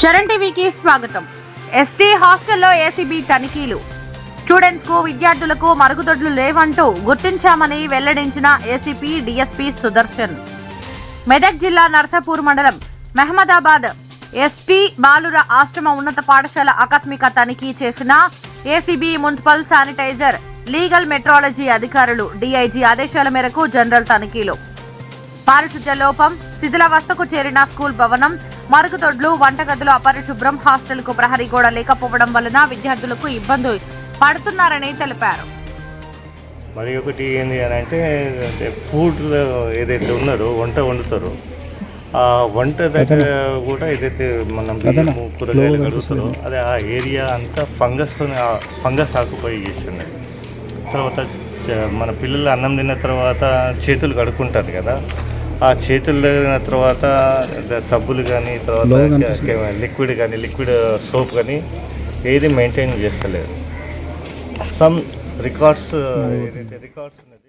చరణ్ టీవీకి స్వాగతం. ఎస్టీ హాస్టల్లో ఏసీబీ తనిఖీలు. స్టూడెంట్స్ కు విద్యార్థులకు మరుగుదొడ్లు లేవంటూ గుర్తించామని వెల్లడించిన ఏసీపీ డీఎస్పీ సుదర్శన్. మెదక్ జిల్లా నర్సాపూర్ మండలం మహమ్మదాబాద్ ఎస్టీ బాలుర ఆశ్రమ ఉన్నత పాఠశాల ఆకస్మిక తనిఖీ చేసిన ACB municipal sanitizer legal metrology అధికారులు డీఐజీ ఆదేశాల మేరకు జనరల్ తనిఖీలు. పారిశుద్ధ్య లోపం, శిథిలావస్థకు చేరిన స్కూల్ భవనం, మరుగుదొడ్లు, వంటగదులు అపరిశుభ్రం, హాస్టల్కు ప్రహరీ గోడ లేకపోవడం వలన విద్యార్థులకు ఇబ్బంది పడుతున్నారని తెలిపారు. మరి ఒకటి ఏంటి అని అంటే ఫుడ్ ఏదైతే ఉన్నారో వంట వండుతారో ఆ వంట దగ్గర కూడా ఏదైతే మనం బియ్యము కూరగాయలు కడుగుతారో అదే ఆ ఏరియా అంతా ఫంగస్ ఆకుపోయి చేస్తుంది. తర్వాత మన పిల్లలు అన్నం తిన్న తర్వాత చేతులు కడుక్కుంటారు కదా, ఆ చేతులు దగ్గర తర్వాత సబ్బులు కానీ తర్వాత లిక్విడ్ సోప్ కానీ ఏది మెయింటైన్ చేస్తలేదు. సమ్ రికార్డ్స్ ఉన్నది